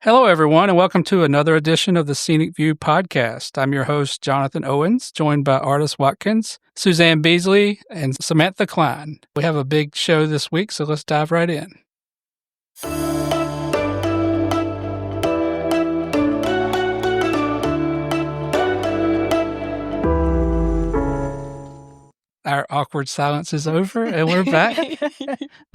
Hello, everyone, and welcome to another edition of the Scenic View podcast. I'm your host, Jonathan Owens, joined by Artis Watkins, Suzanne Beasley, and Samantha Klein. We have a big show this week, so let's dive right in. Our awkward silence is over, and we're back.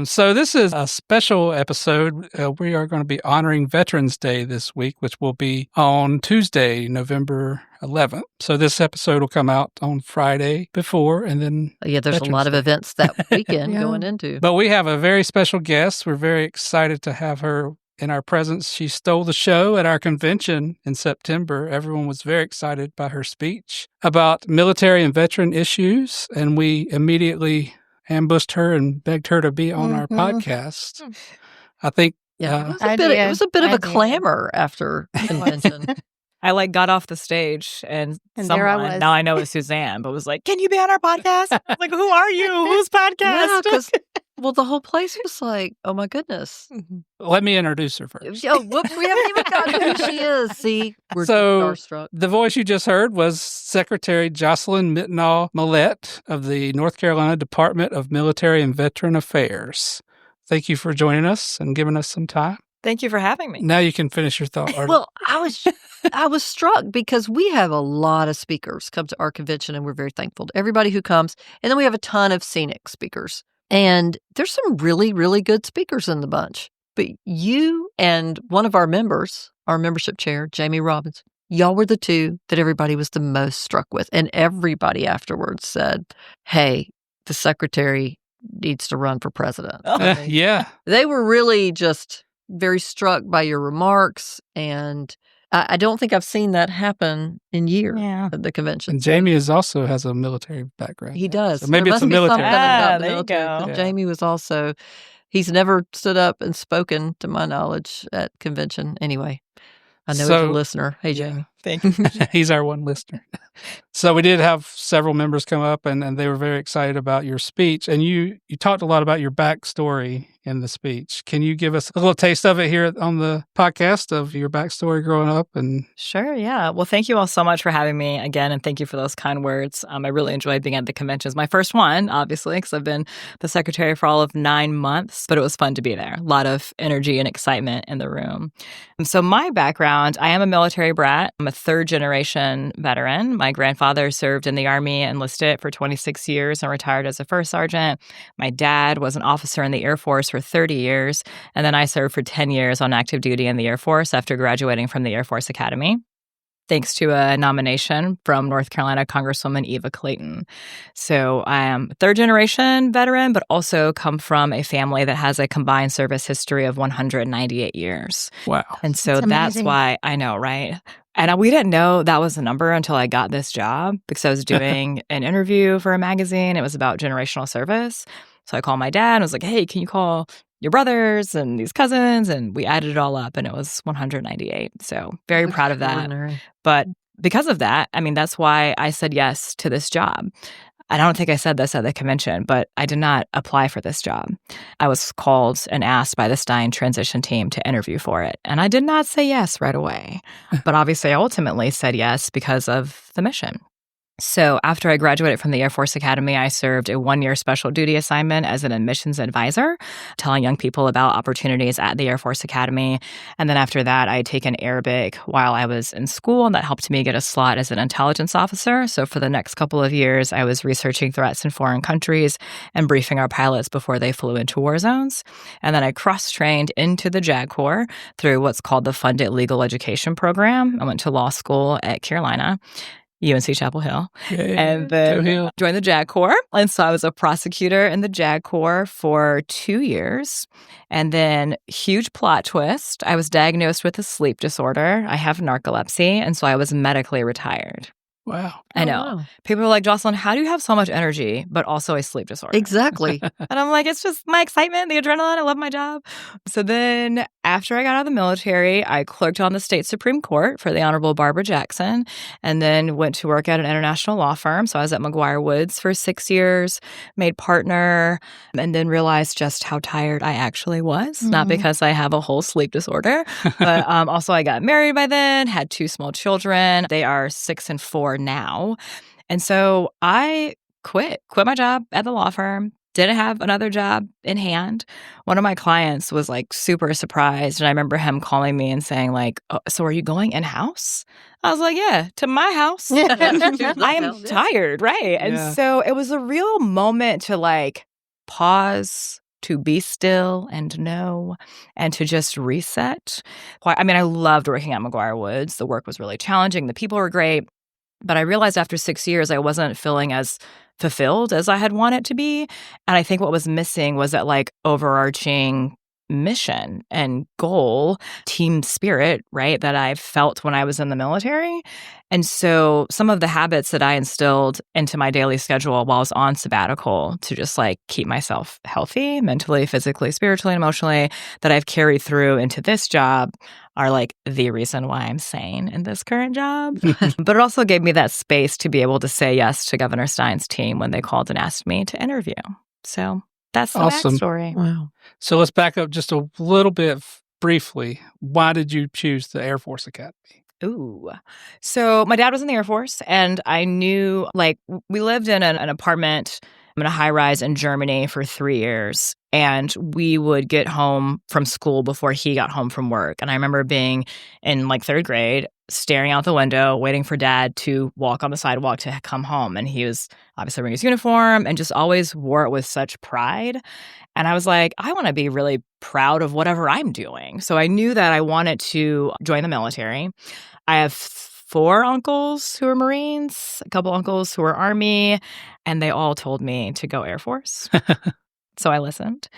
So this is a special episode. We are going to be honoring Veterans Day this week, which will be on Tuesday, November 11th. So this episode will come out on Friday before, and then there's Veterans a lot of Day. events that weekend going into. But we have a very special guest. We're very excited to have her in our presence. She stole the show at our convention in September. Everyone was very excited by her speech about military and veteran issues, and we immediately ambushed her and begged her to be on our podcast. I think it was a bit of a clamor after convention. I got off the stage and someone, there I was. now I know it's Suzanne, but was like, "Can you be on our podcast?" Like, who are you? Whose podcast? Yeah, because the whole place was like, "Oh my goodness!" Let me introduce her first. Oh, whoops, we haven't even gotten who she is. See, we're starstruck. The voice you just heard was Secretary Jocelyn Mitnaul Mallette of the North Carolina Department of Military and Veteran Affairs. Thank you for joining us and giving us some time. Thank you for having me. Now you can finish your thought, Artie. Well, I was struck because we have a lot of speakers come to our convention, and we're very thankful to everybody who comes. And then we have a ton of scenic speakers. And there's some really, really good speakers in the bunch. But you and one of our members, our membership chair, Jamie Robbins, y'all were the two that everybody was the most struck with. And everybody afterwards said, hey, the secretary needs to run for president. Yeah. They were really just very struck by your remarks, and I don't think I've seen that happen in years at the convention. And Jamie has a military background. He does. So maybe there it's a must be military. something about the there you military. go. 'Cause Yeah. Jamie was also, he's never stood up and spoken, to my knowledge, at convention. Anyway, I know he's a listener. Hey, Jamie. Thank you. He's our one listener. So we did have several members come up, and they were very excited about your speech. And you talked a lot about your backstory in the speech. Can you give us a little taste of it here on the podcast of your backstory growing up? And Sure, yeah. Well, thank you all so much for having me again, and thank you for those kind words. I really enjoyed being at the conventions. My first one, obviously, because I've been the secretary for all of 9 months, but it was fun to be there. A lot of energy and excitement in the room. So my background, I am a military brat. I'm a third-generation veteran. My grandfather served in the Army, enlisted for 26 years, and retired as a first sergeant. My dad was an officer in the Air Force for 30 years, and then I served for 10 years on active duty in the Air Force after graduating from the Air Force Academy, thanks to a nomination from North Carolina Congresswoman Eva Clayton. So I am a third-generation veteran, but also come from a family that has a combined service history of 198 years. wow. And so that's amazing. why I know, right? And we didn't know that was a number until I got this job, because I was doing an interview for a magazine. It was about generational service. So I called my dad and was like, hey, can you call your brothers and these cousins? And we added it all up, and it was 198. So very proud of that. Extraordinary. But because of that, that's why I said yes to this job. I don't think I said this at the convention, but I did not apply for this job. I was called and asked by the Stein transition team to interview for it. And I did not say yes right away. But obviously, I ultimately said yes because of the mission. So after I graduated from the Air Force Academy, I served a 1-year special duty assignment as an admissions advisor, telling young people about opportunities at the Air Force Academy. And then after that, I had taken Arabic while I was in school, and that helped me get a slot as an intelligence officer. So for the next couple of years, I was researching threats in foreign countries and briefing our pilots before they flew into war zones. And then I cross-trained into the JAG Corps through what's called the Funded Legal Education Program. I went to law school at Carolina, UNC Chapel Hill, and then joined the JAG Corps. And so I was a prosecutor in the JAG Corps for 2 years. And then, huge plot twist, I was diagnosed with a sleep disorder. I have narcolepsy, and so I was medically retired. Wow. I know. Wow. People are like, Jocelyn, how do you have so much energy, but also a sleep disorder? Exactly. And I'm like, it's just my excitement, the adrenaline. I love my job. So then after I got out of the military, I clerked on the state Supreme Court for the Honorable Barbara Jackson, and then went to work at an international law firm. So I was at McGuire Woods for 6 years, made partner, and then realized just how tired I actually was. Not because I have a whole sleep disorder, but also I got married by then, had 2 small children. They are 6 and 4 now. And so I quit my job at the law firm, didn't have another job in hand. One of my clients was like super surprised. And I remember him calling me and saying like, oh, so are you going in-house? I was like, yeah, to my house. I am tired, right? And so it was a real moment to like pause, to be still and know, and to just reset. I mean, I loved working at McGuire Woods. The work was really challenging. The people were great. But I realized after 6 years, I wasn't feeling as fulfilled as I had wanted to be. And I think what was missing was that like overarching mission and goal, team spirit, right, that I felt when I was in the military. And so some of the habits that I instilled into my daily schedule while I was on sabbatical to just like keep myself healthy, mentally, physically, spiritually, and emotionally, that I've carried through into this job are like the reason why I'm sane in this current job. But it also gave me that space to be able to say yes to Governor Stein's team when they called and asked me to interview. So that's the backstory. Wow. So let's back up just a little bit briefly. Why did you choose the Air Force Academy? Ooh. So my dad was in the Air Force, and I knew, like, we lived in an apartment in a high-rise in Germany for 3 years, and we would get home from school before he got home from work. And I remember being in, like, 3rd grade, staring out the window, waiting for Dad to walk on the sidewalk to come home. And he was obviously wearing his uniform and just always wore it with such pride. And I was like, I want to be really proud of whatever I'm doing. So I knew that I wanted to join the military. I have 4 uncles who are Marines, a couple uncles who are Army, and they all told me to go Air Force. So I listened.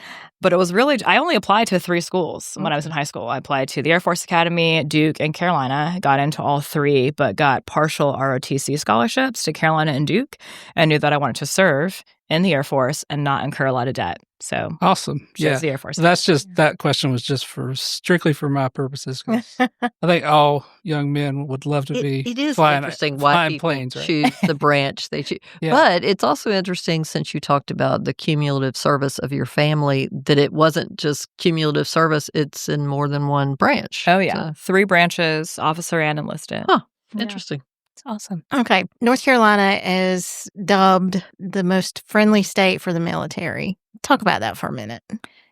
But it was really, I only applied to 3 schools when I was in high school. I applied to the Air Force Academy, Duke, and Carolina. Got into all 3, but got partial ROTC scholarships to Carolina and Duke. And knew that I wanted to serve in the Air Force and not incur a lot of debt. So awesome. Yeah. The Air Force. That's just, that question was just strictly for my purposes. I think all young men would love to be It is flying, interesting why people planes, right? choose the branch they choose. Yeah. But it's also interesting, since you talked about the cumulative service of your family, that it wasn't just cumulative service, it's in more than one branch. Oh, yeah. 3 branches, officer and enlisted. Huh. Yeah. Interesting. It's awesome. Okay. North Carolina is dubbed the most friendly state for the military. Talk about that for a minute.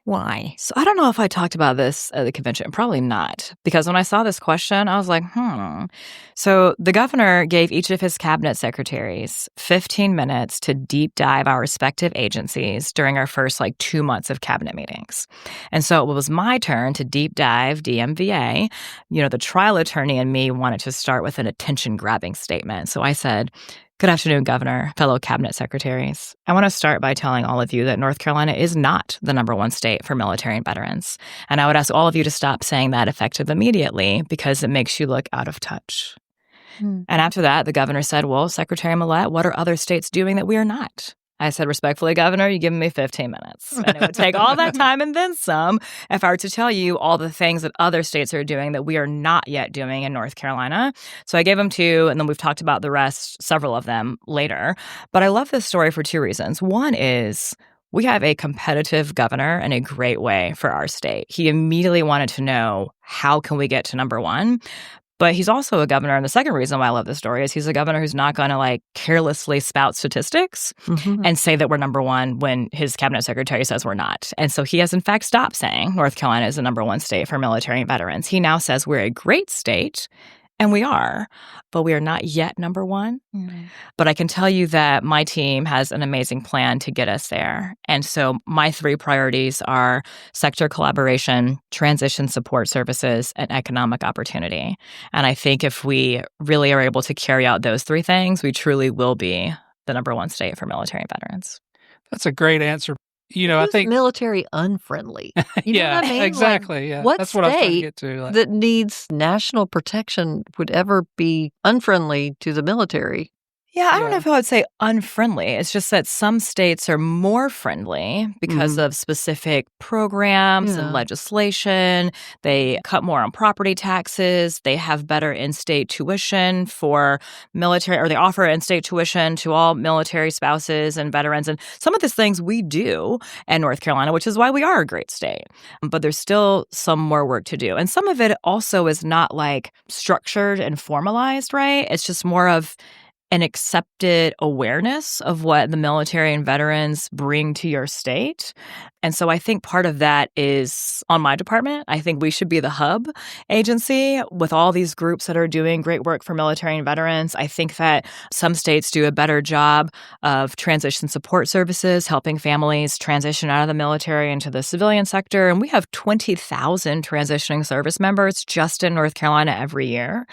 Why? So I don't know if I talked about this at the convention. Probably not. Because when I saw this question, I was like, So the governor gave each of his cabinet secretaries 15 minutes to deep dive our respective agencies during our first 2 months of cabinet meetings. And so it was my turn to deep dive DMVA. The trial attorney and me wanted to start with an attention-grabbing statement. So I said, good afternoon, Governor, fellow cabinet secretaries. I want to start by telling all of you that North Carolina is not the #1 state for military and veterans. And I would ask all of you to stop saying that effective immediately because it makes you look out of touch. And after that, the governor said, well, Secretary Mallette, what are other states doing that we are not? I said, respectfully, Governor, you give me 15 minutes. And it would take all that time and then some if I were to tell you all the things that other states are doing that we are not yet doing in North Carolina. So I gave him 2, and then we've talked about the rest, several of them, later. But I love this story for 2 reasons. One is we have a competitive governor in a great way for our state. He immediately wanted to know, how can we get to #1? But he's also a governor, and the second reason why I love this story is he's a governor who's not going to carelessly spout statistics and say that we're #1 when his cabinet secretary says we're not. And so he has in fact stopped saying North Carolina is the #1 state for military and veterans. He now says we're a great state, and we are, but we are not yet #1. But I can tell you that my team has an amazing plan to get us there. And so my 3 priorities are sector collaboration, transition support services, and economic opportunity. And I think if we really are able to carry out those 3 things, we truly will be the #1 state for military and veterans. That's a great answer. I Who's think military unfriendly? You know what I mean? Like, exactly. Yeah, what that's what I was trying to state get to. Like, that needs national protection would ever be unfriendly to the military? Yeah, I don't know Yeah. if I would say unfriendly. It's just that some states are more friendly because of specific programs and Yeah. legislation. They cut more on property taxes. They have better in-state tuition for military, or they offer in-state tuition to all military spouses and veterans. And some of these things we do in North Carolina, which is why we are a great state. But there's still some more work to do. And some of it also is not like structured and formalized, right? It's just more of an accepted awareness of what the military and veterans bring to your state. And so I think part of that is on my department. I think we should be the hub agency with all these groups that are doing great work for military and veterans. I think that some states do a better job of transition support services, helping families transition out of the military into the civilian sector. And we have 20,000 transitioning service members just in North Carolina every year.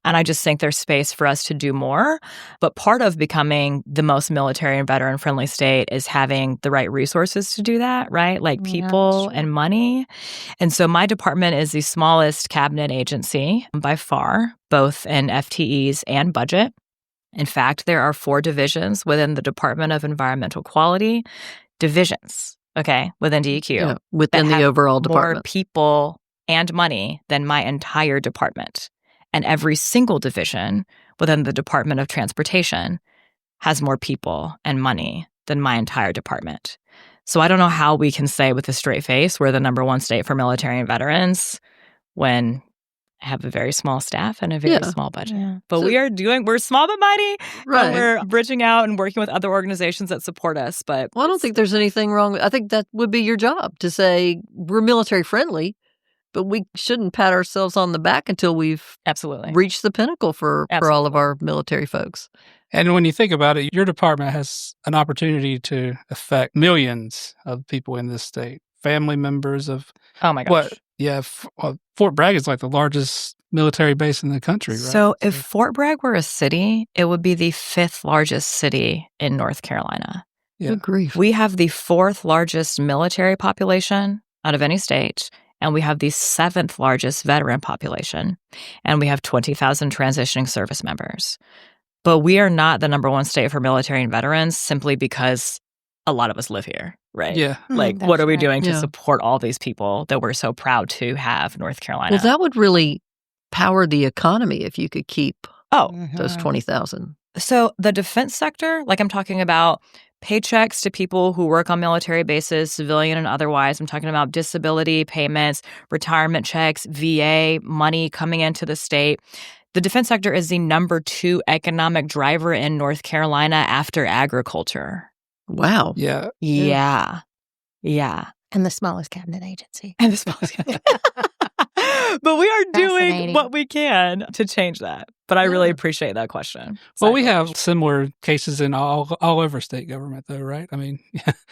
And I just think there's space for us to do more. But part of becoming the most military and veteran-friendly state is having the right resources to do that, right? Like people and money. And so my department is the smallest cabinet agency by far, both in FTEs and budget. In fact, there are 4 divisions within the Department of Environmental Quality. Divisions, okay, within DEQ. Yeah, within the overall department. More people and money than my entire department. And every single division within the Department of Transportation has more people and money than my entire department. So I don't know how we can say with a straight face we're the number 1 state for military and veterans when I have a very small staff and a very small budget. Yeah. But So- we're small but mighty. Right. And we're bridging out and working with other organizations that support us. But Well, I don't think there's anything wrong. I think that would be your job to say we're military friendly, but we shouldn't pat ourselves on the back until we've absolutely reached the pinnacle for all of our military folks. and when you think about it, your department has an opportunity to affect millions of people in this state, family members of Oh my gosh. what? Yeah, Fort Bragg is like the largest military base in the country, right? So if Fort Bragg were a city, it would be the 5th largest city in North Carolina. Yeah. Good grief. We have the 4th largest military population out of any state, and we have the 7th largest veteran population, and we have 20,000 transitioning service members. But we are not the number 1 state for military and veterans simply because a lot of us live here, right? Yeah. Like, That's what are we right. doing to Yeah. support all these people that we're so proud to have North Carolina? Well, that would really power the economy if you could keep Oh, those 20,000. so the defense sector, like I'm talking about paychecks to people who work on military bases, civilian and otherwise. I'm talking about disability payments, retirement checks, VA money coming into the state. The defense sector is the number 2 economic driver in North Carolina after agriculture. Wow. Yeah. Yeah. And the smallest cabinet agency. And the smallest. But we are doing Fascinating. what we can to change that. But I really appreciate that question. Well, we have similar cases in all over state government, though, right? I mean,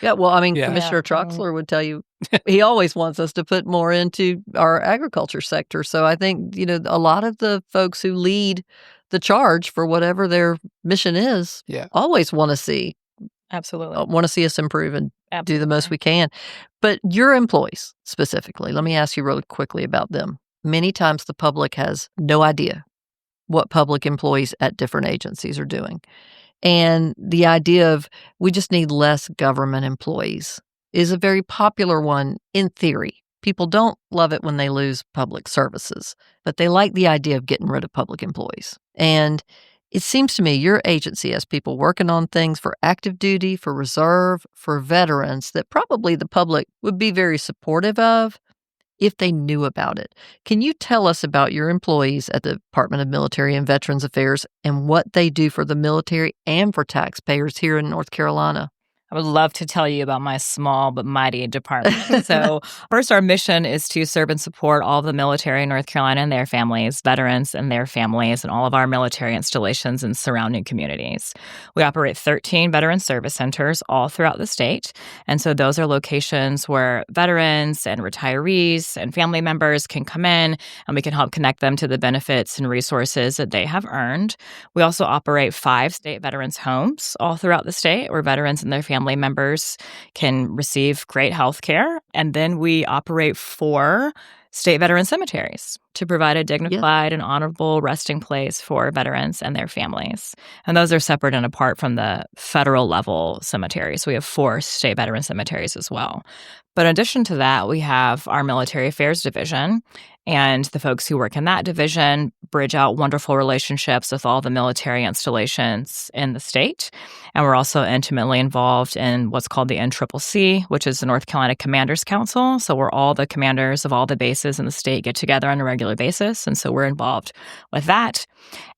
Yeah, well, I mean, Yeah. Commissioner Troxler would tell you he always wants us to put more into our agriculture sector. So I think, a lot of the folks who lead the charge for whatever their mission is Yeah. always want to see Absolutely. us improve and do the most we can. But your employees specifically, let me ask you really quickly about them. Many times the public has no idea what public employees at different agencies are doing. And the idea of we just need less government employees is a very popular one in theory. People don't love it when they lose public services, but they like the idea of getting rid of public employees. And it seems to me your agency has people working on things for active duty, for reserve, for veterans that probably the public would be very supportive of if they knew about it. Can you tell us about your employees at the Department of Military and Veterans Affairs and what they do for the military and for taxpayers here in North Carolina? I would love to tell you about my small but mighty department. So first, our mission is to serve and support all the military in North Carolina and their families, veterans and their families, and all of our military installations and surrounding communities. We operate 13 veteran service centers all throughout the state. And so those are locations where veterans and retirees and family members can come in, and we can help connect them to the benefits and resources that they have earned. We also operate 5 state veterans homes all throughout the state where veterans and their families family members can receive great health care. And then we operate 4 state veteran cemeteries to provide a dignified and honorable resting place for veterans and their families. And those are separate and apart from the federal level cemeteries. We have 4 state veteran cemeteries as well. But in addition to that, we have our military affairs division, and the folks who work in that division bridge out wonderful relationships with all the military installations in the state. And we're also intimately involved in what's called the NCCC, which is the North Carolina Commanders Council. So where all the commanders of all the bases in the state get together on a regular basis. And so we're involved with that.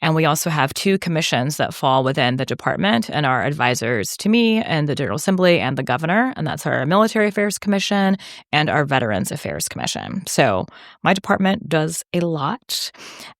And we also have 2 commissions that fall within the department and are advisors to me and the General Assembly and the governor. And that's our Military Affairs Commission and our Veterans Affairs Commission. So my department does a lot.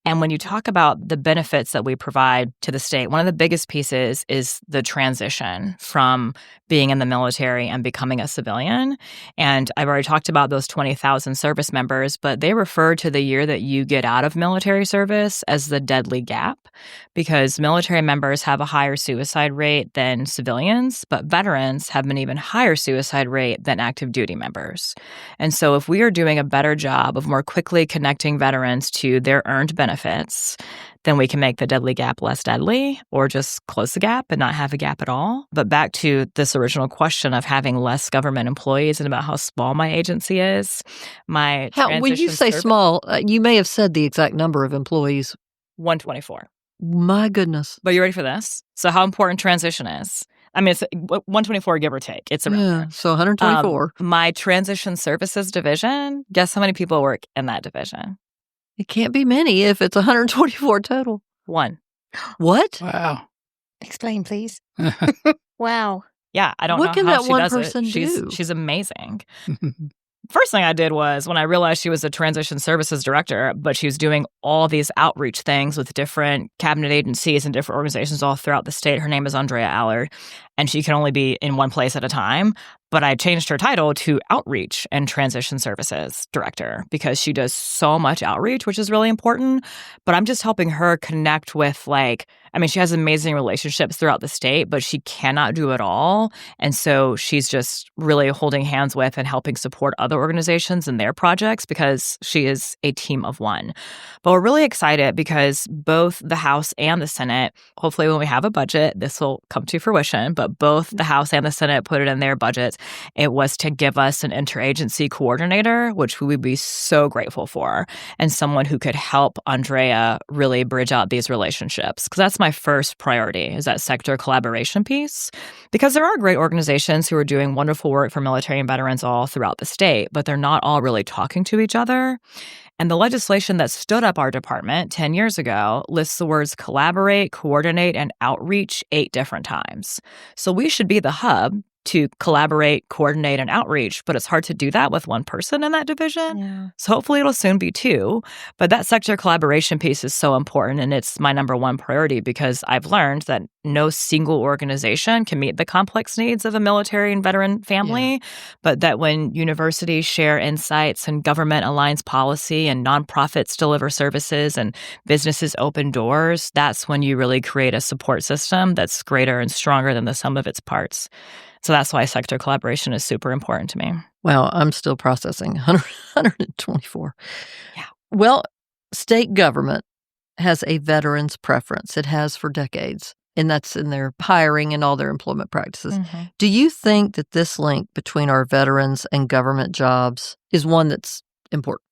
And when you talk about the benefits that we provide to the state, one of the biggest pieces is the transition from being in the military and becoming a civilian. And I've already talked about those 20,000 service members, but they refer to the year that you get out of military service as the deadly gap, because military members have a higher suicide rate than civilians, but veterans have an even higher suicide rate than active duty members. And so if we are doing a better job of more quickly connecting veterans to their earned benefits, then we can make the deadly gap less deadly, or just close the gap and not have a gap at all. But back to this original question of having less government employees and about how small my agency is, when you say small, you may have said the exact number of employees. 124. My goodness. But you ready for this? So how important transition is? I mean, it's 124, give or take. It's around there. So 124. My transition services division, guess how many people work in that division? It can't be many if it's 124 total. 1. What? Wow. Explain, please. Wow. Yeah, I don't What know can how that she one does person it. do? She's amazing. First thing I did was when I realized she was a transition services director, but she was doing all these outreach things with different cabinet agencies and different organizations all throughout the state. Her name is Andrea Allard, and she can only be in one place at a time. But I changed her title to Outreach and Transition Services Director because she does so much outreach, which is really important. But I'm just helping her connect with, she has amazing relationships throughout the state, but she cannot do it all. And so she's just really holding hands with and helping support other organizations in their projects because she is a team of one. But we're really excited because both the House and the Senate, hopefully when we have a budget, this will come to fruition, but both the House and the Senate put it in their budgets. It was to give us an interagency coordinator, which we would be so grateful for, and someone who could help Andrea really bridge out these relationships. Because that's my first priority, is that sector collaboration piece. Because there are great organizations who are doing wonderful work for military and veterans all throughout the state, but they're not all really talking to each other. And the legislation that stood up our department 10 years ago lists the words collaborate, coordinate, and outreach 8 different times. So we should be the hub to collaborate, coordinate, and outreach, but it's hard to do that with one person in that division. Yeah. So hopefully it'll soon be 2. But that sector collaboration piece is so important, and it's my number 1 priority because I've learned that no single organization can meet the complex needs of a military and veteran family, but that when universities share insights and government aligns policy and nonprofits deliver services and businesses open doors, that's when you really create a support system that's greater and stronger than the sum of its parts. So that's why sector collaboration is super important to me. Wow, I'm still processing 124. Yeah. Well, state government has a veterans preference. It has for decades, and that's in their hiring and all their employment practices. Mm-hmm. Do you think that this link between our veterans and government jobs is one that's important?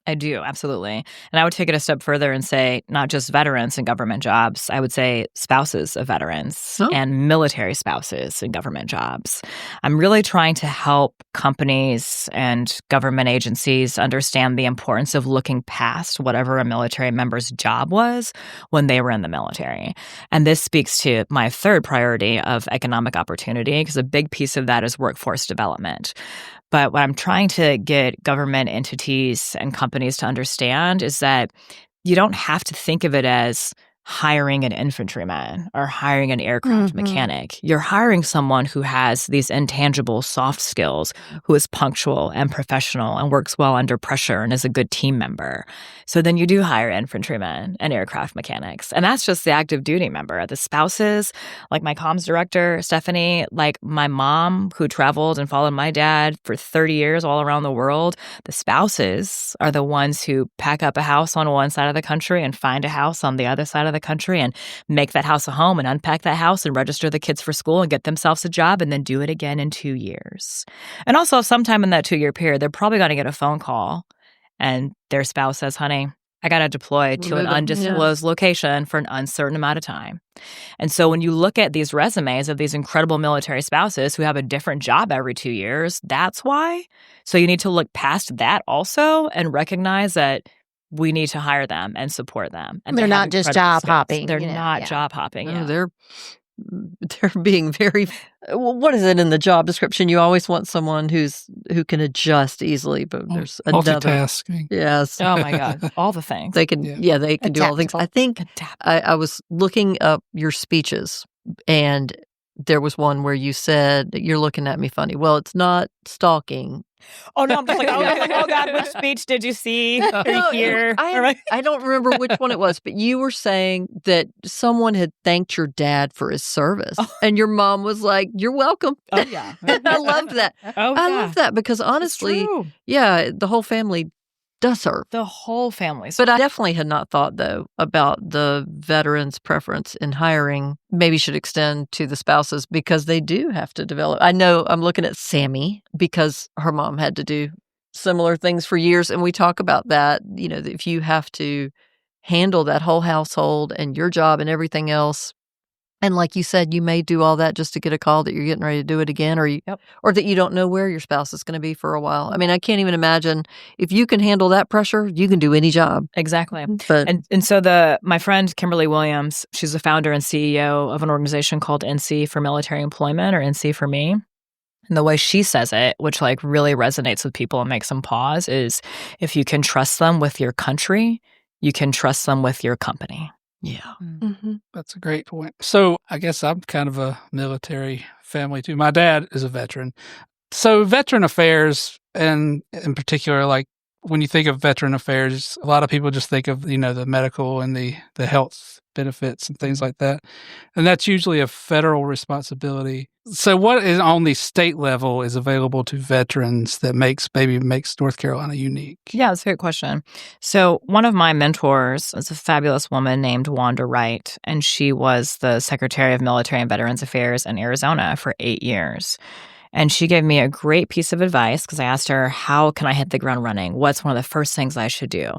I do, absolutely. And I would take it a step further and say not just veterans and government jobs. I would say spouses of veterans and military spouses in government jobs. I'm really trying to help companies and government agencies understand the importance of looking past whatever a military member's job was when they were in the military. And this speaks to my 3rd priority of economic opportunity, because a big piece of that is workforce development. But what I'm trying to get government entities and companies to understand is that you don't have to think of it as hiring an infantryman or hiring an aircraft mechanic. You're hiring someone who has these intangible soft skills, who is punctual and professional and works well under pressure and is a good team member. So then you do hire infantrymen and aircraft mechanics. And that's just the active duty member. The spouses, like my comms director, Stephanie, like my mom who traveled and followed my dad for 30 years all around the world, the spouses are the ones who pack up a house on one side of the country and find a house on the other side of the country and make that house a home and unpack that house and register the kids for school and get themselves a job and then do it again in 2 years. And also sometime in that 2-year period, they're probably going to get a phone call and their spouse says, honey, I got to deploy to an undisclosed location for an uncertain amount of time. And so when you look at these resumes of these incredible military spouses who have a different job every 2 years, that's why. So you need to look past that also and recognize that we need to hire them and support them. And they're not just job hopping. They're not job hopping. No, they're being very. What is it in the job description? You always want someone who can adjust easily, but there's another multitasking. Yes. Oh my God, all the things they can. Yeah, they can do all the things. I think I was looking up your speeches, and there was one where you said, "You're looking at me funny." Well, it's not stalking. Oh no, I'm just like, oh God, which speech did you see or hear? I don't remember which one it was, but you were saying that someone had thanked your dad for his service, and your mom was like, "You're welcome." Oh yeah, I love that. I love that because honestly, yeah, the whole family does serve. The whole family. But I definitely had not thought, though, about the veterans' preference in hiring. Maybe should extend to the spouses because they do have to develop. I know I'm looking at Sammy because her mom had to do similar things for years. And we talk about that, if you have to handle that whole household and your job and everything else. And like you said, you may do all that just to get a call that you're getting ready to do it again, or that you don't know where your spouse is going to be for a while. I mean, I can't even imagine if you can handle that pressure, you can do any job. Exactly. But, and so my friend Kimberly Williams, she's the founder and CEO of an organization called NC for Military Employment, or NC for Me. And the way she says it, which like really resonates with people and makes them pause, is if you can trust them with your country, you can trust them with your company. Yeah. That's a great point. So I guess I'm kind of a military family too. My dad is a veteran. So veteran affairs, and in particular, like when you think of veteran affairs, a lot of people just think of, the medical and the health benefits and things like that. And that's usually a federal responsibility. So what is on the state level is available to veterans that makes North Carolina unique? Yeah, that's a good question. So one of my mentors is a fabulous woman named Wanda Wright, and she was the Secretary of Military and Veterans Affairs in Arizona for 8 years. And she gave me a great piece of advice because I asked her, how can I hit the ground running? What's one of the first things I should do?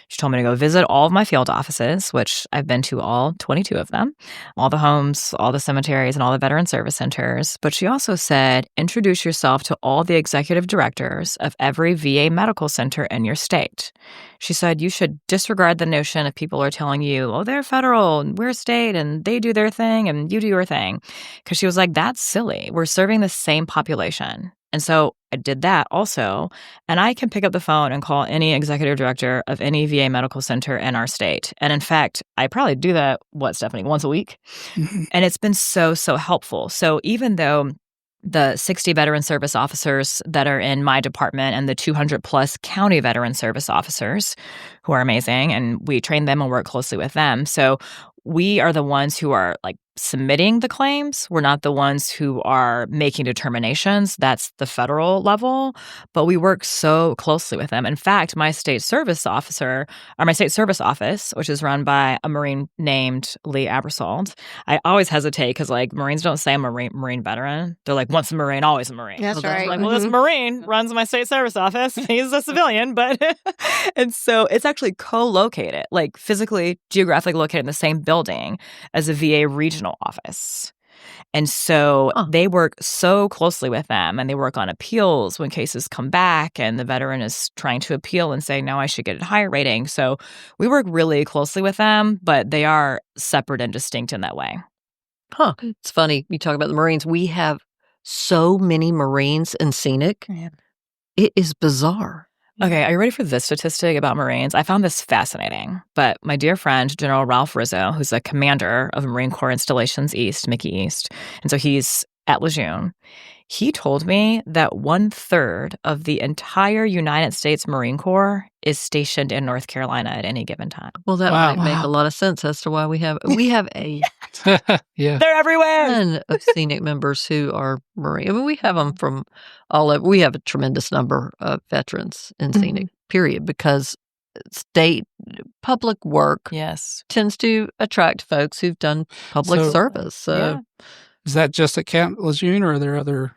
She told me to go visit all of my field offices, which I've been to all 22 of them, all the homes, all the cemeteries, and all the veteran service centers. But she also said, introduce yourself to all the executive directors of every VA medical center in your state. She said, you should disregard the notion if people are telling you, oh, they're federal and we're state and they do their thing and you do your thing. Because she was like, that's silly. We're serving the same population. And so I did that also. And I can pick up the phone and call any executive director of any VA medical center in our state. And in fact, I probably do that, Stephanie, once a week? And it's been so, so helpful. So even though the 60 veteran service officers that are in my department and the 200 plus county veteran service officers who are amazing, and we train them and work closely with them. So we are the ones who are like submitting the claims. We're not the ones who are making determinations. That's the federal level, but we work so closely with them. In fact, my state service office, which is run by a Marine named Lee Abersold. I always hesitate because like Marines don't say I'm a Marine veteran. They're like, once a Marine, always a Marine. That's right. Like, well, this Marine runs my state service office. He's a civilian, but and so it's actually co-located, like physically, geographically located in the same building as a VA regional office. And so they work so closely with them, and they work on appeals when cases come back and the veteran is trying to appeal and say, no, I should get a higher rating. So we work really closely with them, but they are separate and distinct in that way. It's funny. You talk about the Marines. We have so many Marines in Scenic. Yeah. It is bizarre. Okay, are you ready for this statistic about Marines? I found this fascinating. But my dear friend, General Ralph Rizzo, who's a commander of Marine Corps Installations East, Mickey East, and so he's at Lejeune, he told me that 1/3 of the entire United States Marine Corps is stationed in North Carolina at any given time. Well, that Wow. might make a lot of sense as to why we have a Yeah. They're everywhere. ton of scenic members who are Marine. I mean, we have them from all over. We have a tremendous number of veterans in scenic, period, because state public work Yes. tends to attract folks who've done public So- service. So Yeah. Is that just at Camp Lejeune, or are there other?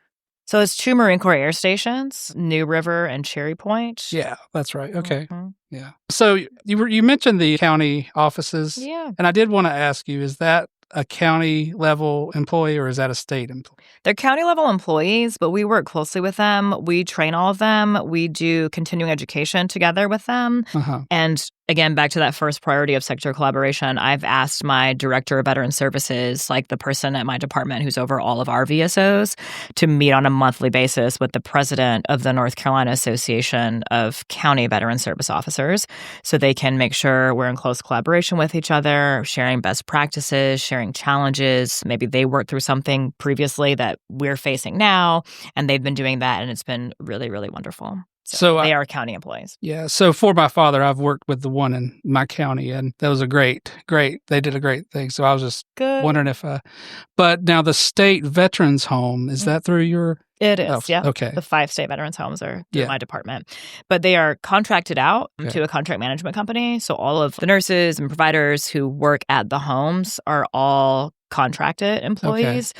So it's 2 Marine Corps air stations, New River and Cherry Point. Yeah, that's right. Okay. Mhm. Yeah. So you mentioned the county offices, Yeah. and I did want to ask you: is that a county level employee, or is that a state employee? They're county level employees, but we work closely with them. We train all of them. We do continuing education together with them. Uh-huh. And again, back to that first priority of sector collaboration, I've asked my director of veteran services, like the person at my department who's over all of our VSOs, to meet on a monthly basis with the president of the North Carolina Association of County Veteran Service Officers, so they can make sure we're in close collaboration with each other, sharing best practices, sharing challenges. Maybe they worked through something previously that we're facing now, and they've been doing that, and it's been really, really wonderful. So they are county employees. Yeah. So for my father, I've worked with the one in my county, and that was a great. They did a great thing. So I was just Good. wondering if, but now the state veterans home, is that through your? It is, Oh, yeah. okay. The 5 state veterans homes are through Yeah. my department. But they are contracted out Okay. to a contract management company. So all of the nurses and providers who work at the homes are all contracted employees,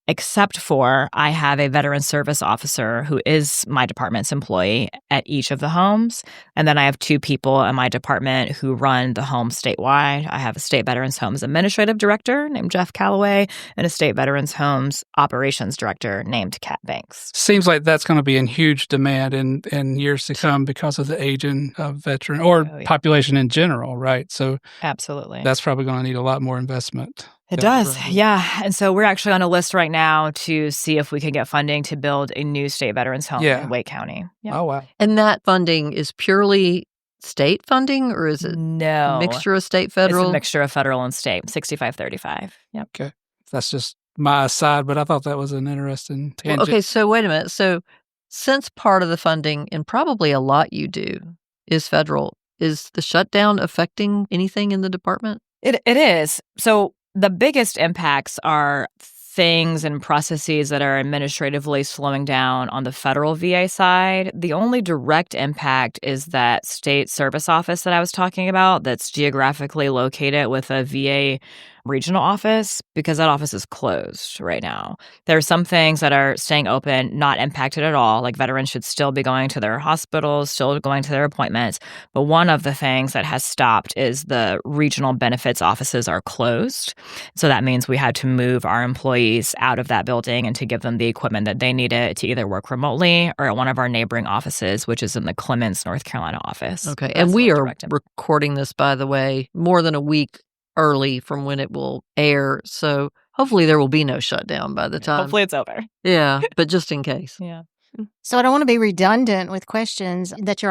except for I have a veteran service officer who is my department's employee at each of the homes. And then I have 2 people in my department who run the home statewide. I have a state veterans homes administrative director named Jeff Calloway and a state veterans homes operations director named Kat Banks. Seems like that's going to be in huge demand in years to come because of the aging of veteran or Oh, yeah. population in general, right? So Absolutely. that's probably going to need a lot more investment. It down the does, road. yeah. And so we're actually on a list right now to see if we can get funding to build a new state veterans home Yeah. in Wake County. Yeah. Oh, wow. and that funding is purely state funding, or is it No. a mixture of state, It's federal? a mixture of federal and state, 65-35. Yep. Okay. That's just my aside, but I thought that was an interesting Well, tangent. okay, so wait a minute. So since part of the funding, and probably a lot you do, is federal, is the shutdown affecting anything in the department? It is. So the biggest impacts are things and processes that are administratively slowing down on the federal VA side. The only direct impact is that state service office that I was talking about that's geographically located with a VA regional office, because that office is closed right now. There are some things that are staying open, not impacted at all. Like veterans should still be going to their hospitals, still going to their appointments. But one of the things that has stopped is the regional benefits offices are closed. So that means we had to move our employees out of that building and to give them the equipment that they needed to either work remotely or at one of our neighboring offices, which is in the Clements, North Carolina office. Okay, That's and the we are direct impact. recording this, by the way, more than a week early from when it will air. So hopefully there will be no shutdown by the time. Hopefully it's over. Yeah, but just in case. Yeah. So I don't want to be redundant with questions that you've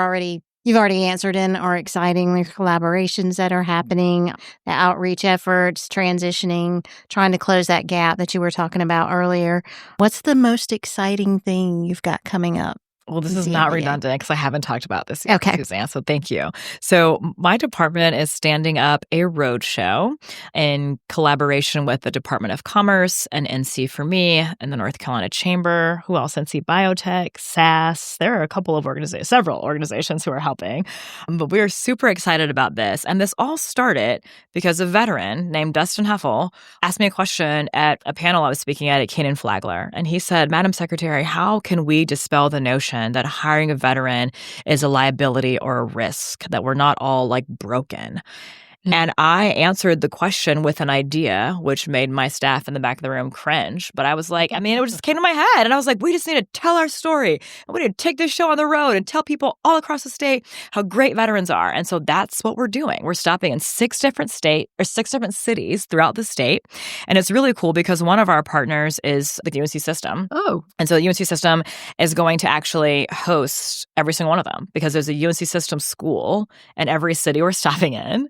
already answered and are exciting. The collaborations that are happening, the outreach efforts, transitioning, trying to close that gap that you were talking about earlier. What's the most exciting thing you've got coming up? Well, this is not DMVA. redundant because I haven't talked about this yet, Okay. Suzanne, so thank you. So my department is standing up a roadshow in collaboration with the Department of Commerce and NC for Me and the North Carolina Chamber. Who else? NC Biotech, SAS. There are a couple of several organizations who are helping. But we are super excited about this. And this all started because a veteran named Dustin Heffel asked me a question at a panel I was speaking at Canaan Flagler. And he said, Madam Secretary, how can we dispel the notion that hiring a veteran is a liability or a risk, that we're not all like broken? And I answered the question with an idea, which made my staff in the back of the room cringe. But I was like, it just came to my head. And I was like, we just need to tell our story. And we need to take this show on the road and tell people all across the state how great veterans are. And so that's what we're doing. We're stopping in 6 different cities throughout the state. And it's really cool because one of our partners is the UNC system. Oh. And so the UNC system is going to actually host every single one of them because there's a UNC system school in every city we're stopping in.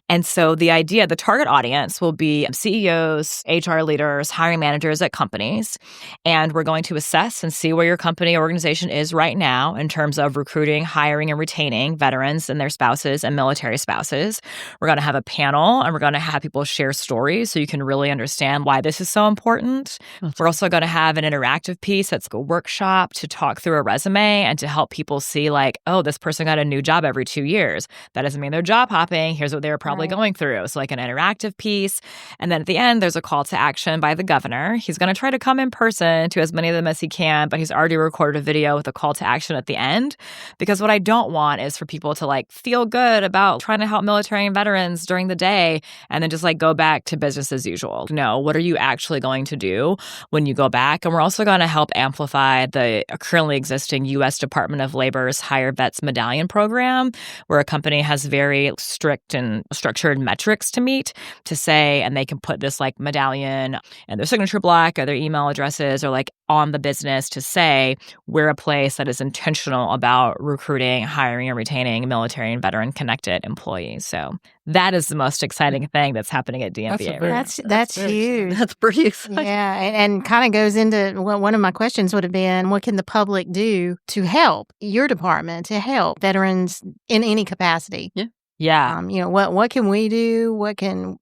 And so the target audience will be CEOs, HR leaders, hiring managers at companies. And we're going to assess and see where your company or organization is right now in terms of recruiting, hiring, and retaining veterans and their spouses and military spouses. We're going to have a panel and we're going to have people share stories so you can really understand why this is so important. We're also going to have an interactive piece that's a workshop to talk through a resume and to help people see like, oh, this person got a new job every 2 years. That doesn't mean they're job hopping. Here's what they were probably going through. So like an interactive piece. And then at the end, there's a call to action by the governor. He's going to try to come in person to as many of them as he can, but he's already recorded a video with a call to action at the end. Because what I don't want is for people to like feel good about trying to help military and veterans during the day and then just like go back to business as usual. No, what are you actually going to do when you go back? And we're also going to help amplify the currently existing U.S. Department of Labor's Hire Vets Medallion program, where a company has very strict and structured metrics to meet to say, and they can put this like medallion and their signature block or their email addresses or like on the business to say we're a place that is intentional about recruiting, hiring, and retaining military and veteran connected employees. So that is the most exciting thing that's happening at DMVA. That's huge. That's pretty exciting. Yeah, and kind of goes into one of my questions would have been, what can the public do to help your department, to help veterans in any capacity? Yeah. What can we do?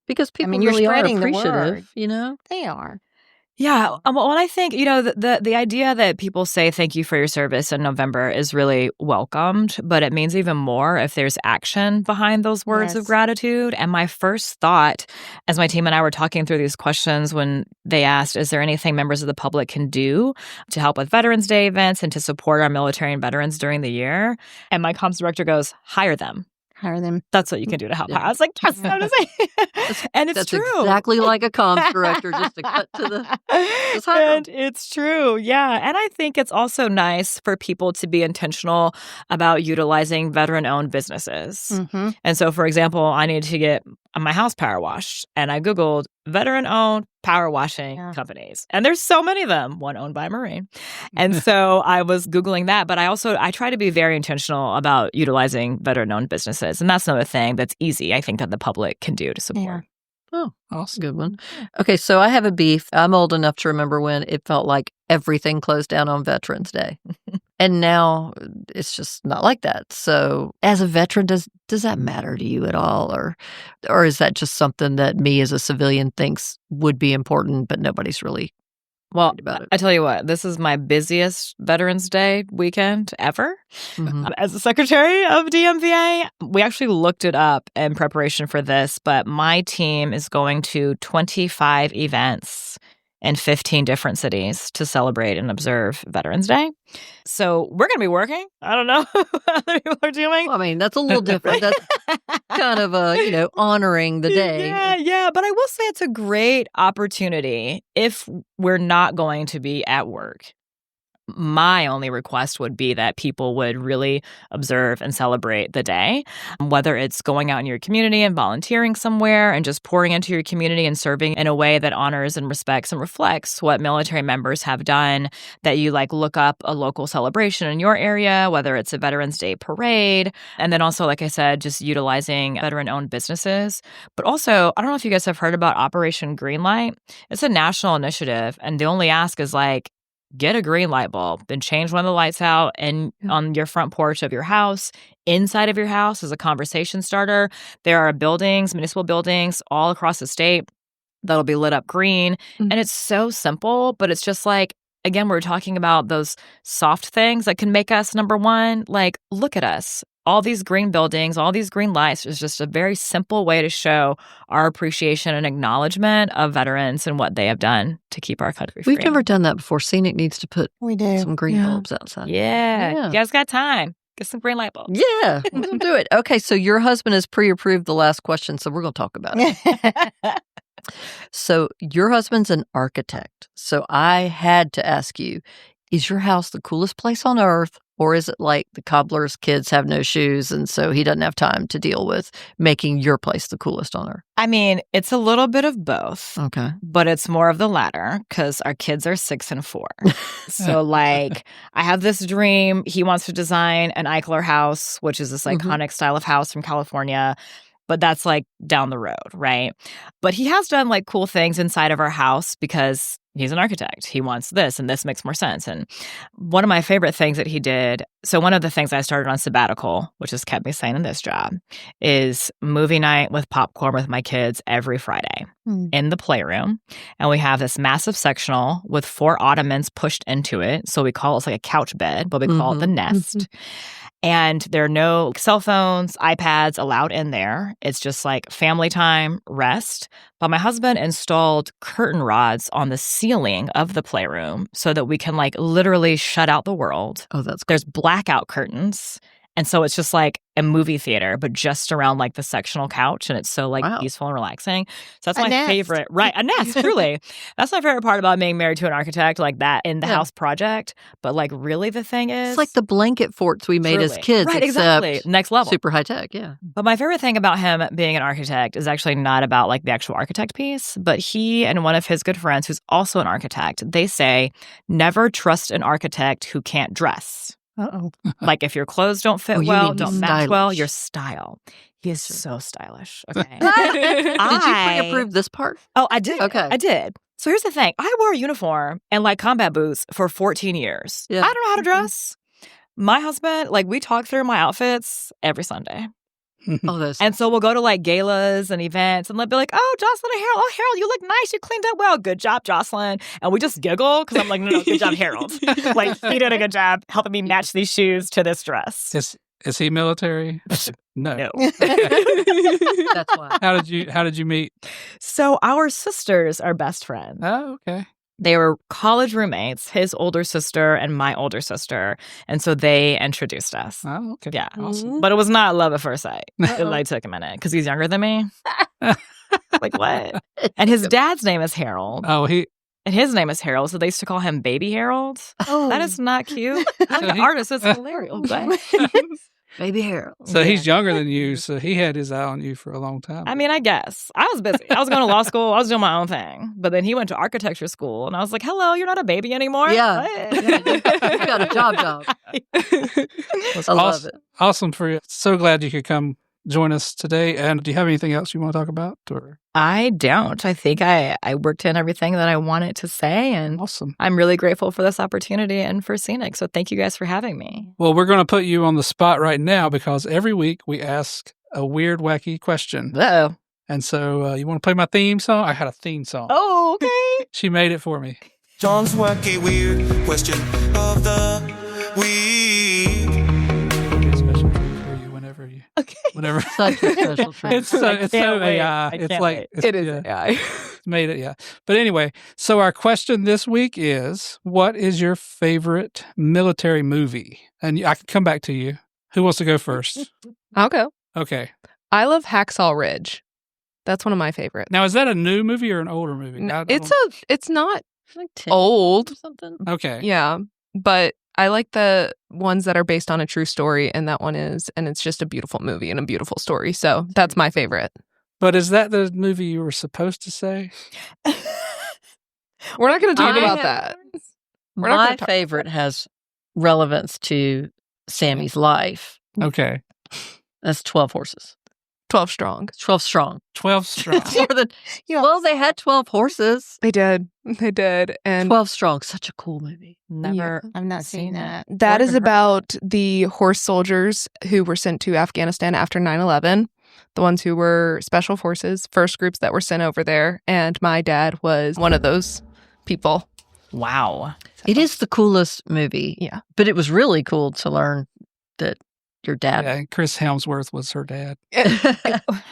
Because people you're really are spreading the appreciative, word. They are. Yeah. Well, I think, the idea that people say thank you for your service in November is really welcomed, but it means even more if there's action behind those words of gratitude. And my first thought, as my team and I were talking through these questions when they asked, is there anything members of the public can do to help with Veterans Day events and to support our military and veterans during the year? And my comms director goes, hire them. Hire them. That's what you can do to help. I was like, that's what I'm saying. And it's That's true. Exactly like a comms director, just to cut to the... And it's true. Yeah. And I think it's also nice for people to be intentional about utilizing veteran-owned businesses. Mm-hmm. And so, for example, I needed to get my house power washed. And I Googled veteran-owned power washing companies. And there's so many of them, one owned by a Marine. And so I was Googling that. But I try to be very intentional about utilizing veteran-owned businesses. And that's another thing that's easy, I think, that the public can do to support. Yeah. Oh, awesome. Good one. Okay, so I have a beef. I'm old enough to remember when it felt like everything closed down on Veterans Day. And now it's just not like that. So as a veteran, does that matter to you at all? Or is that just something that me as a civilian thinks would be important, but nobody's really about it? I tell you what, this is my busiest Veterans Day weekend ever. Mm-hmm. As the secretary of DMVA, we actually looked it up in preparation for this, but my team is going to 25 events in 15 different cities to celebrate and observe Veterans Day. So we're going to be working. I don't know what other people are doing. Well, that's a little different. That's kind of honoring the day. Yeah. But I will say it's a great opportunity if we're not going to be at work. My only request would be that people would really observe and celebrate the day, whether it's going out in your community and volunteering somewhere and just pouring into your community and serving in a way that honors and respects and reflects what military members have done, that you look up a local celebration in your area, whether it's a Veterans Day parade, and then also, like I said, just utilizing veteran-owned businesses. But also, I don't know if you guys have heard about Operation Greenlight. It's a national initiative, and the only ask is get a green light bulb, then change one of the lights out and on your front porch of your house, inside of your house as a conversation starter. There are buildings, municipal buildings all across the state that'll be lit up green. Mm-hmm. And it's so simple, but it's just again, we're talking about those soft things that can make us, number one, look at us. All these green buildings, all these green lights is just a very simple way to show our appreciation and acknowledgement of veterans and what they have done to keep our country free. We've never done that before. Scenic needs to put some green bulbs outside. Yeah. You guys got time. Get some green light bulbs. Yeah, let's do it. Okay, so your husband has pre-approved the last question, so we're going to talk about it. So your husband's an architect. So I had to ask you, is your house the coolest place on earth? Or is it like the cobbler's kids have no shoes, and so he doesn't have time to deal with making your place the coolest on earth? I mean, it's a little bit of both. Okay. But it's more of the latter because our kids are 6 and 4. So, like, I have this dream. He wants to design an Eichler house, which is this iconic style of house from California. But that's like down the road, right? But he has done like cool things inside of our house because he's an architect. He wants this and this makes more sense. And one of my favorite things that he did, so one of the things I started on sabbatical, which has kept me sane in this job, is movie night with popcorn with my kids every Friday in the playroom. And we have this massive sectional with 4 ottomans pushed into it. So we call it like a couch bed, but we call it the nest. And there are no cell phones, iPads allowed in there. It's just like family time, rest. But my husband installed curtain rods on the ceiling of the playroom so that we can like literally shut out the world. Oh, that's cool. There's blackout curtains. And so it's just like a movie theater, but just around like the sectional couch. And it's so like peaceful and relaxing. So that's my favorite. Right. A nest, truly. That's my favorite part about being married to an architect, like that in the house project. But like really the thing is. It's like the blanket forts we made as kids. Right, exactly. Next level. Super high tech, yeah. But my favorite thing about him being an architect is actually not about like the actual architect piece, but he and one of his good friends who's also an architect, they say, never trust an architect who can't dress. Uh-oh. Like if your clothes don't fit well, don't match well, your style. He is so stylish. Okay. Did you pre-approve this part? Oh, I did. Okay. I did. So here's the thing. I wore a uniform and like combat boots for 14 years. Yeah. I don't know how to dress. My husband, like we talk through my outfits every Sunday. Oh, that's And so we'll go to like galas and events and they'll be like, oh, Jocelyn and Harold. Oh, Harold, you look nice. You cleaned up well. Good job, Jocelyn. And we just giggle because I'm like, no, good job, Harold. Like, he did a good job helping me match these shoes to this dress. Is he military? No. that's why. How did you meet? So our sisters are best friends. Oh, okay. They were college roommates, his older sister and my older sister. And so they introduced us. Oh, okay. Yeah. Awesome. But it was not love at first sight. It like took a minute because he's younger than me. Like what? And his dad's name is Harold. Oh, And his name is Harold. So they used to call him Baby Harold. Oh. That is not cute. I'm an artist. It's hilarious. But Baby Harold. So he's younger than you, so he had his eye on you for a long time. I mean, I guess. I was busy. I was going to law school. I was doing my own thing. But then he went to architecture school. And I was like, hello, you're not a baby anymore? Yeah. What? You got a job. I love it. Awesome for you. So glad you could come join us today. And do you have anything else you want to talk about? Or I don't. I think I worked in everything that I wanted to say. And awesome. I'm really grateful for this opportunity and for Scenic. So thank you guys for having me. Well, we're going to put you on the spot right now because every week we ask a weird, wacky question. Uh-oh. And so you want to play my theme song? I had a theme song. Oh, okay. She made it for me. John's wacky weird question of the week. A special treat for you whenever you. Okay. Whenever. Such a special treat. It's so AI. It's like it is AI. It's made it, yeah. But anyway, so our question this week is, what is your favorite military movie? And I can come back to you. Who wants to go first? I'll go. Okay. I love Hacksaw Ridge. That's one of my favorites. Now, is that a new movie or an older movie? It's not Like 10 old. or something. Okay. Yeah, but I like the ones that are based on a true story, and that one is, and it's just a beautiful movie and a beautiful story. So that's my favorite. But is that the movie you were supposed to say? We're not going to talk about that. We're not My gonna talk- favorite has relevance to Sammy's life. Okay. That's 12 horses. 12 strong. 12 strong. 12 strong. It's more than, well, they had 12 horses. They did. And 12 strong. Such a cool movie. Never. I've not seen that. that is about the horse soldiers who were sent to Afghanistan after 9/11. The ones who were special forces, first groups that were sent over there. And my dad was one of those people. Wow. It is the coolest movie. Yeah. But it was really cool to learn that your dad. Yeah, and Chris Helmsworth was her dad.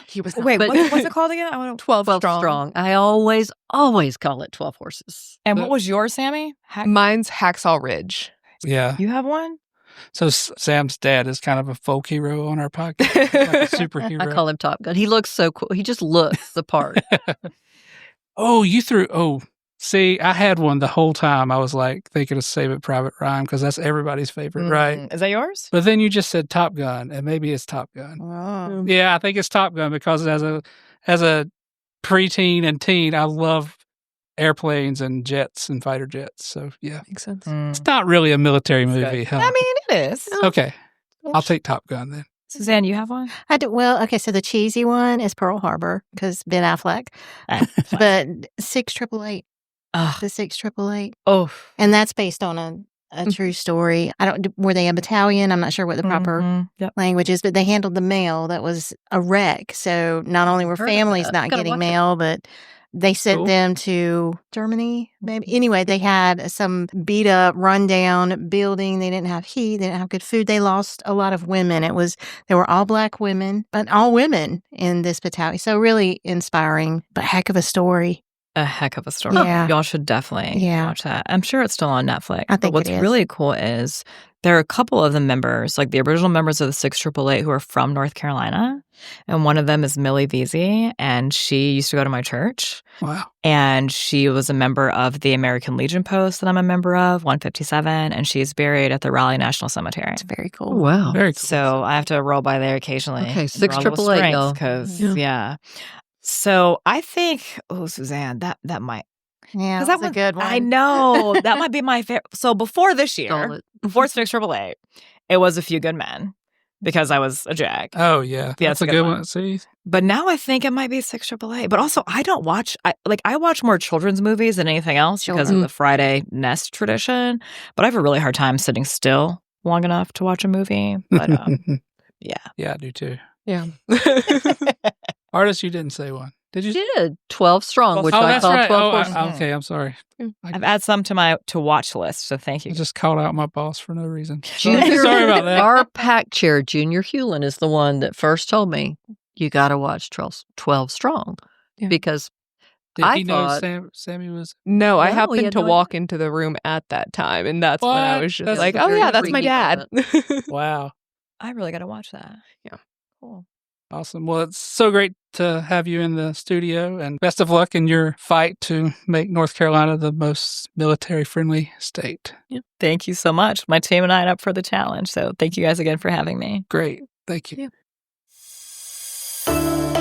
He was Wait, But- what's it called again? I want to. 12 12 strong. I always call it 12 horses. And what was yours, Sammy? Mine's Hacksaw Ridge. Yeah. You have one? So Sam's dad is kind of a folk hero on our podcast, like a superhero. I call him Top Gun. He looks so cool. He just looks the part. See, I had one the whole time. I was like thinking of Save It Private Ryan because that's everybody's favorite, right? Is that yours? But then you just said Top Gun, and maybe it's Top Gun. Oh. Yeah, I think it's Top Gun because as a preteen and teen, I love airplanes and jets and fighter jets. So yeah, Makes sense. it's not really a military movie, huh? I mean, it is. Okay, I'll take Top Gun then. Suzanne, you have one? I do. Well, okay, so the cheesy one is Pearl Harbor because Ben Affleck. But 6888, the 6888. Oh. And that's based on a true story. Were they a battalion? I'm not sure what the proper language is, but they handled the mail that was a wreck. So not only were families not getting mail, but they sent them to Germany, maybe. Anyway, they had some beat up, rundown building. They didn't have heat. They didn't have good food. They lost a lot of women. They were all Black women, but all women in this battalion. So really inspiring, but heck of a story. A heck of a story. Yeah. Y'all should definitely watch that. I'm sure it's still on Netflix. I think but what's it is. really cool is there are a couple of the members, like the original members of the 6888 who are from North Carolina. And one of them is Millie Veazey, and she used to go to my church. Wow. And she was a member of the American Legion Post that I'm a member of, 157, and she's buried at the Raleigh National Cemetery. It's very cool. Oh, wow. Very cool. So I have to roll by there occasionally. Okay, 6888, y'all. Because, So I think, Suzanne, that might. Yeah, 'cause that's that a good one. I know. That might be my favorite. So before this Stole year, it. before 6888, it was A Few Good Men because I was a jag. Oh yeah, that's a good one. See, But now I think it might be 6888. But also, I don't watch. I watch more children's movies than anything else because of the Friday nest tradition. But I have a really hard time sitting still long enough to watch a movie. But yeah, I do too. Yeah. Artist, you didn't say one. Did you? Did 12 Strong, which I that's call right. 12 Horses. Okay, I'm sorry. I've added some to my watch list. So thank you. I just called out my boss for no reason. Junior, Sorry about that. Our pack chair, Junior Hewlin, is the one that first told me, you got to watch 12 Strong. Yeah. Because Did I he know thought- Sammy was? No, I No, he happened had to no walk into the room at that time, and that's when I What? was just That's like, a oh, very yeah, that's my freaky dad. Wow, I really got to watch that. Yeah. Cool. awesome. Well, it's so great to have you in the studio, and best of luck in your fight to make North Carolina the most military-friendly state. Thank you so much. My team and I are up for the challenge. So thank you guys again for having me. Great, thank you. Yeah.